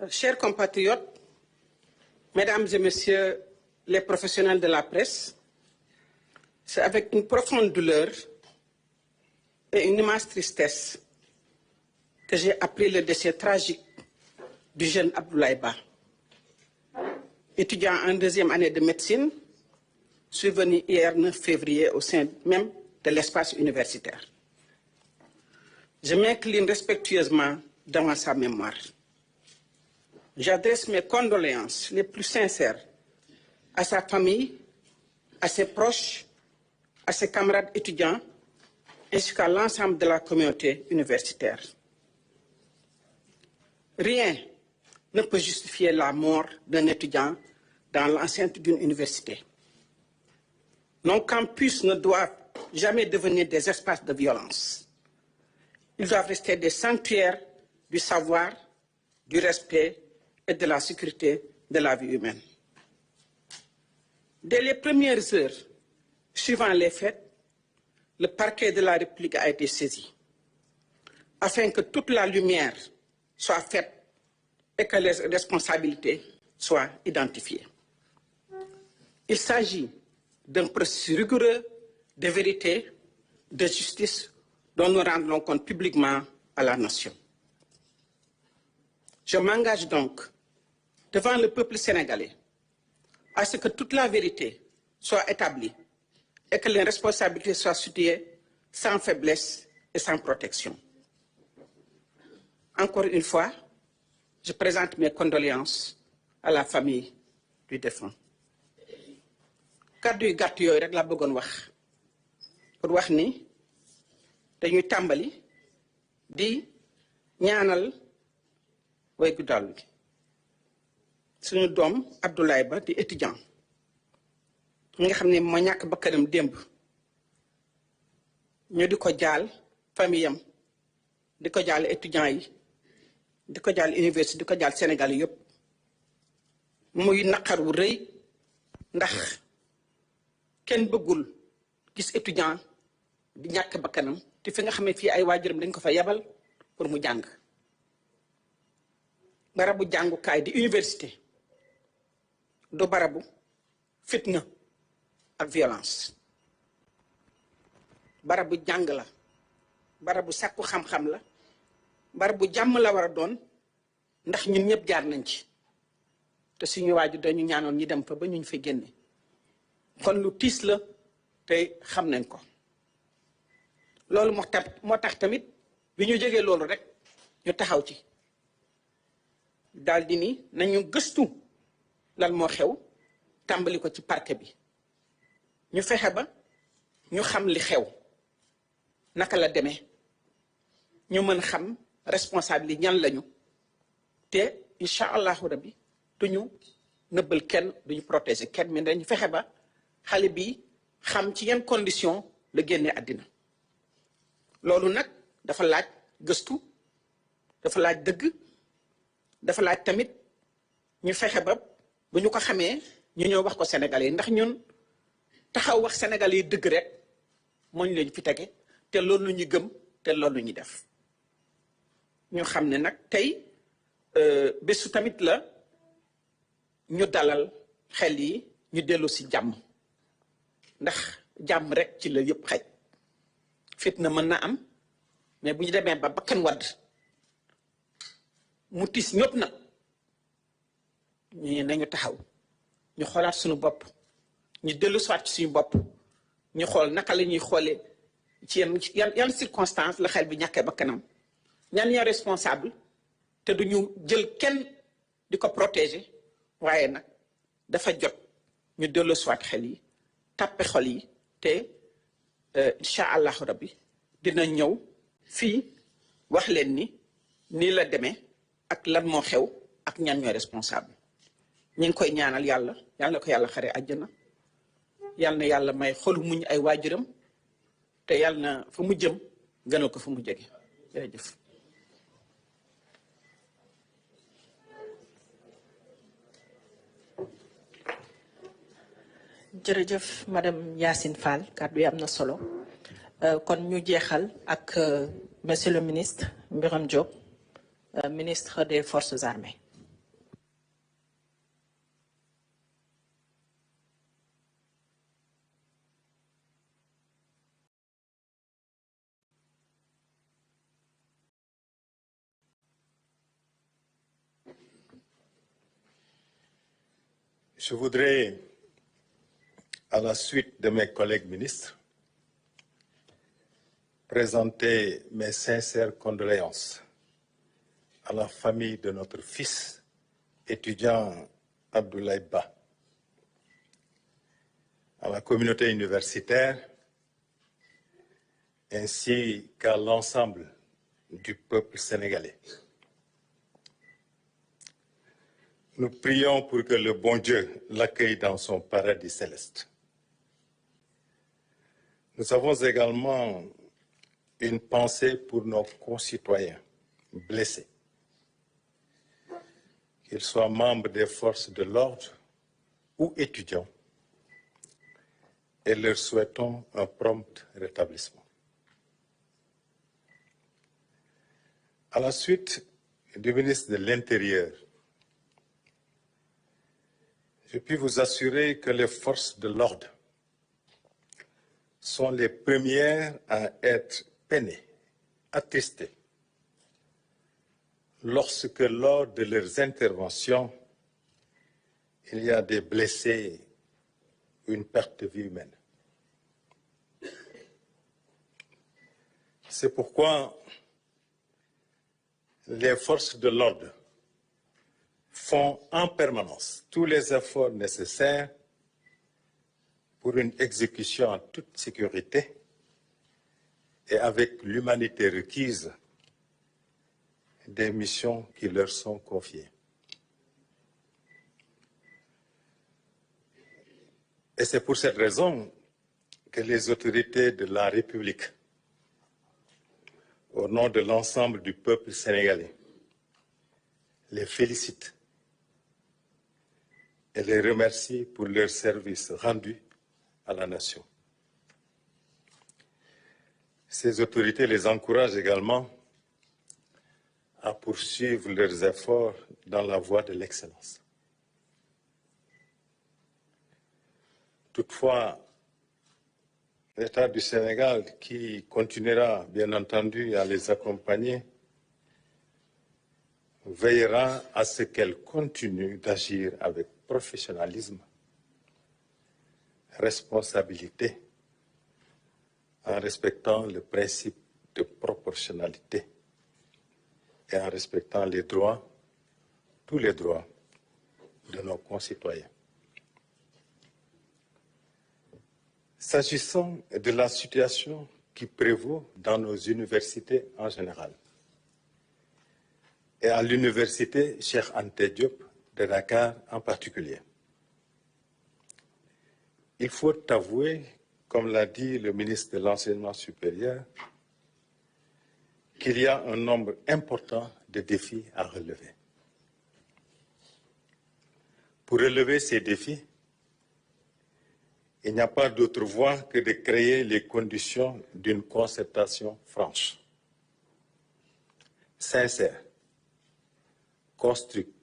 Chers compatriotes, mesdames et messieurs les professionnels de la presse, c'est avec une profonde douleur et une immense tristesse que j'ai appris le décès tragique du jeune Abdoulaye Ba, étudiant en deuxième année de médecine, survenu hier 9 février au sein même de l'espace universitaire. Je m'incline respectueusement devant sa mémoire. J'adresse mes condoléances les plus sincères à sa famille, à ses proches, à ses camarades étudiants, ainsi qu'à l'ensemble de la communauté universitaire. Rien ne peut justifier la mort d'un étudiant dans l'enceinte d'une université. Nos campus ne doivent jamais devenir des espaces de violence. Ils doivent rester des sanctuaires du savoir, du respect et de la sécurité de la vie humaine. Dès les premières heures suivant les faits, le parquet de la République a été saisi afin que toute la lumière soit faite et que les responsabilités soient identifiées. Il s'agit d'un processus rigoureux de vérité, de justice dont nous rendrons compte publiquement à la nation. Je m'engage donc devant le peuple sénégalais à ce que toute la vérité soit établie et que les responsabilités soient situées sans faiblesse et sans protection. Encore une fois, je présente mes condoléances à la famille du défunt. Kàddu yu gàtt yooyu rek laa bëggoon wax pour wax ni dañuy tàmbali di ñaanal way gu dal gi suñu doom Abdoulaye Ba di étudiant nga xam ne moo ñàkk bakkanam démb ñu di ko jaal famille am di ko jaal étudiants yi di ko jaal université di ko jaal Sénégal yëpp muy naqar wu rëy ndax kenn bëggul gis étudiant di ñàkk bakkanam te fi nga xam ne fii ay waajuram dañ ko fa yebal pour mu jàng barabu jàngukaay di université du barabu fitna ak violence barabu jàng la barabu sàkku xam-xam la barabu jàmm la war a doon ndax ñun ñëpp jaar nañ ci te suñu waajur dañu ñaanoon ñi dem fa ba ñu fa génne kon lu tiis la te xam nañ ko loolu moo tax tamit bi ñu jógee loolu rek ñu taxaw ci daldi ni nañu gëstu lan moo xew tàmbali ko ci parquet bi ñu fexe ba ñu xam li xew naka la demee ñu mën xam responsable yi ñan lañu te incha allahu rabbi duñu nëbbal kenn duñu protéger kenn mais dañu fexe ba xale bi xam ci yan condition la génnee àddina loolu nag dafa laaj gëstu dafa laaj dëgg dafa laaj tamit ñu fexe ba bu ñu ko xamee ñu ñëw wax ko Sénégalais yi ndax ñun taxaw wax Sénégalais yi dëgg rek moo ñu leen fi tege te loolu ñu gëm te loolu ñu def ñu xam ne nag tey bésu tamit la ñu dalal xel yi ñu dellu si jàmm ndax jàmm rek ci la yëpp xaj fitna mën na am mais bu ñu demee ba bakkan wadd mu tiis ñëpp nag ñu nañu taxaw ñu xoolaat suñu bopp ñu dellu soit ci suñu bopp ñu xool naka la ñuy xoolee ci yan circonstance la xel bi ñàkkee bakkanam ñan ñoo responsable te du ñu jël kenn di ko protéger waaye nag dafa jot ñu dellu soit xel yi tàppe xol yi te incha allahu rabbi dina ñëw fii wax leen ni nii la demee ak lan moo xew ak ñan ñooy responsable ñu ngi koy ñaanal yàlla na ko yàlla xare àjjana yàlla na yàlla may xolu muñ ay waajuram te yàlla na fa mu jëm gënal ko fa mu jóge jërëjëf jërëjëf madame Yacine Fall kàddu yi am na solo kon ñu jeexal ak monsieur le ministre Birame Diop ministre des Forces armées. Je voudrais, à la suite de mes collègues ministres, présenter mes sincères condoléances à la famille de notre fils, étudiant Abdoulaye Ba, à la communauté universitaire, ainsi qu'à l'ensemble du peuple sénégalais. Nous prions pour que le bon Dieu l'accueille dans son paradis céleste. Nous avons également une pensée pour nos concitoyens blessés, qu'ils soient membres des forces de l'ordre ou étudiants, et leur souhaitons un prompt rétablissement. À la suite du ministre de l'Intérieur, je puis vous assurer que les forces de l'ordre sont les premières à être peinées, attristées, lorsque lors de leurs interventions, il y a des blessés ou une perte de vie humaine. C'est pourquoi les forces de l'ordre font en permanence tous les efforts nécessaires pour une exécution en toute sécurité et avec l'humanité requise des missions qui leur sont confiées. Et c'est pour cette raison que les autorités de la République, au nom de l'ensemble du peuple sénégalais, les félicitent et les remercie pour leur service rendu à la nation. Ces autorités les encouragent également à poursuivre leurs efforts dans la voie de l'excellence. Toutefois, l'État du Sénégal, qui continuera bien entendu à les accompagner, veillera à ce qu'elles continuent d'agir avec professionnalisme, responsabilité, en respectant le principe de proportionnalité et en respectant les droits, tous les droits de nos concitoyens. S'agissant de la situation qui prévaut dans nos universités en général, et à l'université Cheikh Anta Diop de Dakar en particulier, il faut avouer, comme l'a dit le ministre de l'Enseignement supérieur, qu'il y a un nombre important de défis à relever. Pour relever ces défis, il n'y a pas d'autre voie que de créer les conditions d'une concertation franche, sincère, constructive